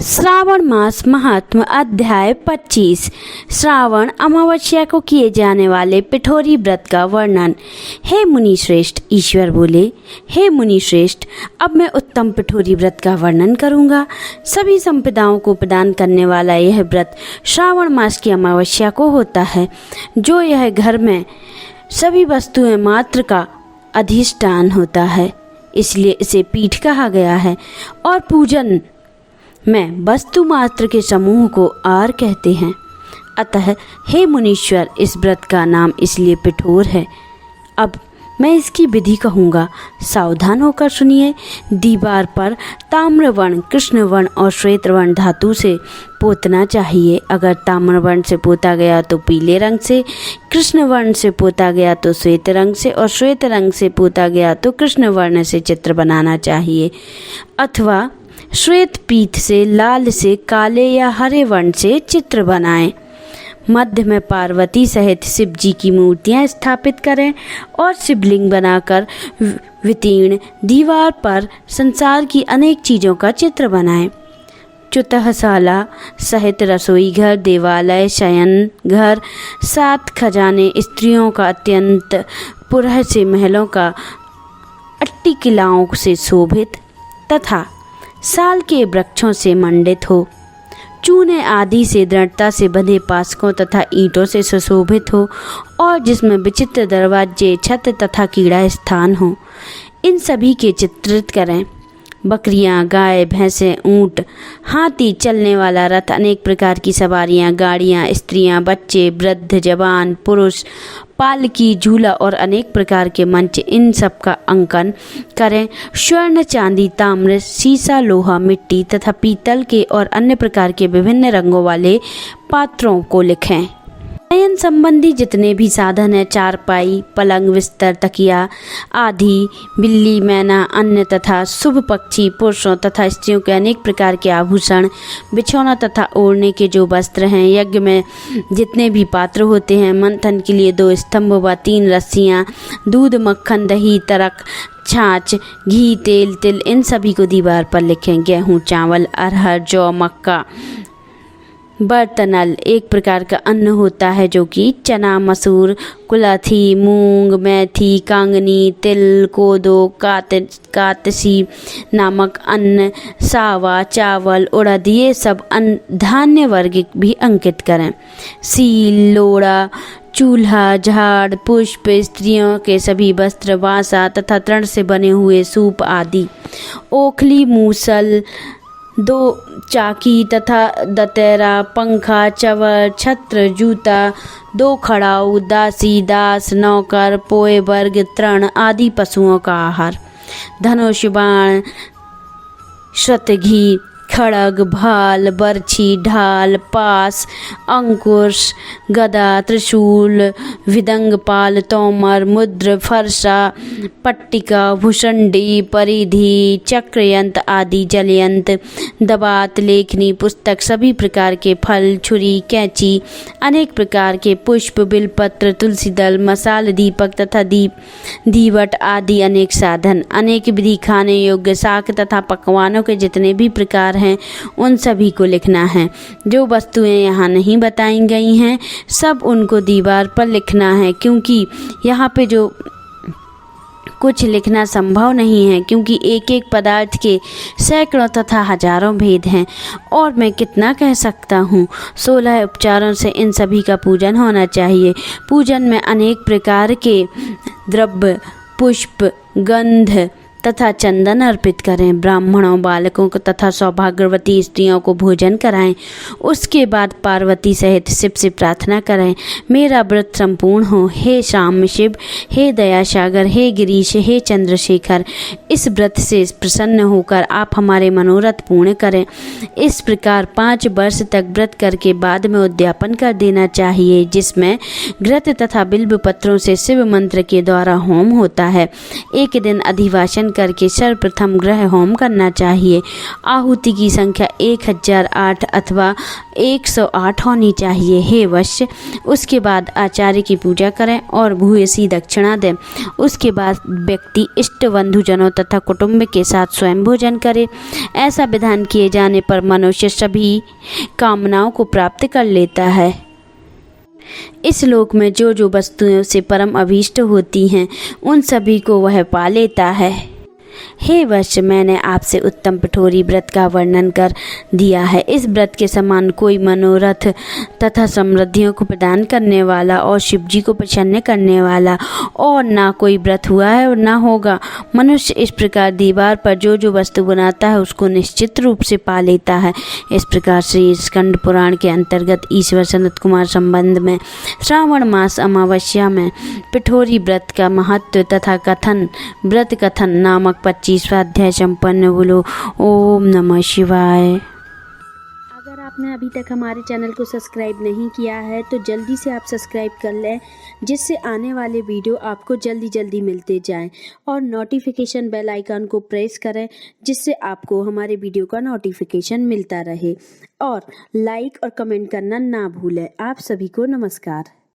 श्रावण मास महात्म अध्याय 25। श्रावण अमावस्या को किए जाने वाले पिठोरी व्रत का वर्णन। हे मुनि श्रेष्ठ, ईश्वर बोले, हे मुनि श्रेष्ठ, अब मैं उत्तम पिठोरी व्रत का वर्णन करूंगा। सभी संपदाओं को प्रदान करने वाला यह व्रत श्रावण मास की अमावस्या को होता है। जो यह घर में सभी वस्तुएं मात्र का अधिष्ठान होता है, इसलिए इसे पीठ कहा गया है। और पूजन में वस्तु मात्र के समूह को आर कहते हैं। अतः हे मुनीश्वर, इस व्रत का नाम इसलिए पिठोर है। अब मैं इसकी विधि कहूँगा, सावधान होकर सुनिए। दीवार पर ताम्रवर्ण, कृष्णवर्ण और श्वेतवर्ण धातु से पोतना चाहिए। अगर ताम्रवर्ण से पोता गया तो पीले रंग से, कृष्णवर्ण से पोता गया तो श्वेत रंग से, और श्वेत रंग से पोता गया तो कृष्णवर्ण से चित्र बनाना चाहिए। अथवा श्वेत पीत से, लाल से, काले या हरे वर्ण से चित्र बनाएं। मध्य में पार्वती सहित शिव जी की मूर्तियां स्थापित करें और शिवलिंग बनाकर वितीर्ण दीवार पर संसार की अनेक चीज़ों का चित्र बनाएं। चुतहशाला सहित रसोई घर, देवालय, शयन घर, 7 खजाने, स्त्रियों का अत्यंत पुरह से महलों का अट्टिकिलाओं से शोभित तथा साल के वृक्षों से मंडित हो, चूने आदि से दृढ़ता से बंधे पासकों तथा ईंटों से सुशोभित हो, और जिसमें विचित्र दरवाजे, छत तथा कीड़ा स्थान हो, इन सभी के चित्रित करें। बकरियां, गाय, भैंसें, ऊंट, हाथी, चलने वाला रथ, अनेक प्रकार की सवारियां, गाड़ियां, स्त्रियां, बच्चे, वृद्ध, जवान, पुरुष, पालकी, झूला और अनेक प्रकार के मंच, इन सब का अंकन करें। स्वर्ण, चांदी, ताम्र, सीसा, लोहा, मिट्टी तथा पीतल के और अन्य प्रकार के विभिन्न रंगों वाले पात्रों को लिखें। शयन संबंधी जितने भी साधन हैं, चारपाई, पलंग, बिस्तर, तकिया आदि, बिल्ली, मैना, अन्न तथा शुभ पक्षी, पुरुषों तथा स्त्रियों के अनेक प्रकार के आभूषण, बिछौना तथा ओढ़ने के जो वस्त्र हैं, यज्ञ में जितने भी पात्र होते हैं, मंथन के लिए 2 स्तंभ व 3 रस्सियाँ, दूध, मक्खन, दही, तरक, छाछ, घी, तेल, तिल, इन सभी को दीवार पर लिखें। गेहूँ, चावल, अरहर, जौ, मक्का, बर्तनल एक प्रकार का अन्न होता है, जो कि चना, मसूर, कुलथी, मूंग, मेथी, कांगनी, तिल, कोदो, कातसी नामक अन्न, सावा, चावल, उड़द, ये सब अन्न धान्य वर्ग भी अंकित करें। सील, लोड़ा, चूल्हा, झाड़, पुष्प, स्त्रियों के सभी वस्त्र, वासा तथा तृण से बने हुए सूप आदि, ओखली, मूसल, 2 चाकी तथा दतेरा, पंखा, चवर, छत्र, जूता, 2 खड़ाऊ, दासी, दास, नौकर, पोए वर्ग, तृण आदि पशुओं का आहार, धनुष, बाण, शतघी, खड़ग, भाल, बर्छी, ढाल, पास, अंकुश, गदा, त्रिशूल, विदंगपाल, तोमर, मुद्र, फरसा, पट्टिका, भुषंडी, परिधि, चक्रयंत्र आदि, जलयंत्र, दबात, लेखनी, पुस्तक, सभी प्रकार के फल, छुरी, कैंची, अनेक प्रकार के पुष्प, बिलपत्र, तुलसी दल, मसाल, दीपक तथा दीवट आदि अनेक साधन, अनेक विधि खाने योग्य शाक तथा पकवानों के जितने भी प्रकार हैं, उन सभी को लिखना है। जो वस्तुएं यहाँ नहीं बताई गई हैं, सब उनको दीवार पर लिखना है, क्योंकि यहाँ पे जो कुछ लिखना संभव नहीं है, क्योंकि एक एक पदार्थ के सैकड़ों तथा हजारों भेद हैं। और मैं कितना कह सकता हूँ, 16 उपचारों से इन सभी का पूजन होना चाहिए। पूजन में अनेक प्रकार के द्रव्य, पुष्प, गंध तथा चंदन अर्पित करें। ब्राह्मणों, बालकों को तथा सौभाग्यवती स्त्रियों को भोजन कराएं। उसके बाद पार्वती सहित शिव से प्रार्थना करें, मेरा व्रत संपूर्ण हो। हे शाम शिव, हे दया सागर, हे गिरीश, हे चंद्रशेखर, इस व्रत से प्रसन्न होकर आप हमारे मनोरथ पूर्ण करें। इस प्रकार 5 वर्ष तक व्रत करके बाद में उद्यापन कर देना चाहिए, जिसमें घृत तथा बिल्व पत्रों से शिव मंत्र के द्वारा होम होता है। एक दिन अधिवासन करके सर्वप्रथम ग्रह होम करना चाहिए। आहुति की संख्या 1008 अथवा 108 होनी चाहिए। हे वश्य, उसके बाद आचार्य की पूजा करें और भूयसी दक्षिणा दें। उसके बाद व्यक्ति इष्ट बंधुजनों तथा कुटुंब के साथ स्वयं भोजन करे। ऐसा विधान किए जाने पर मनुष्य सभी कामनाओं को प्राप्त कर लेता है। इस लोक में जो जो वस्तुओं से परम अभीष्ट होती हैं, उन सभी को वह पा लेता है। हे वश्य, मैंने आपसे उत्तम पिठोरी व्रत का वर्णन कर दिया है। इस व्रत के समान कोई मनोरथ तथा समृद्धियों को प्रदान करने वाला और शिव जी को प्रसन्न करने वाला और ना कोई व्रत हुआ है और ना होगा। मनुष्य इस प्रकार दीवार पर जो जो वस्तु बनाता है उसको निश्चित रूप से पा लेता है। इस प्रकार श्री स्कंद पुराण के अंतर्गत ईश्वर सनत कुमार संबंध में श्रावण मास अमावस्या में पिठोरी व्रत का महत्व तथा व्रत कथन नामक 25वां अध्याय संपन्न। बोलो ओम नमः शिवाय। अगर आपने अभी तक हमारे चैनल को सब्सक्राइब नहीं किया है तो जल्दी से आप सब्सक्राइब कर लें, जिससे आने वाले वीडियो आपको जल्दी जल्दी मिलते जाएं, और नोटिफिकेशन बेल आइकन को प्रेस करें, जिससे आपको हमारे वीडियो का नोटिफिकेशन मिलता रहे। और लाइक और कमेंट करना ना भूलें। आप सभी को नमस्कार।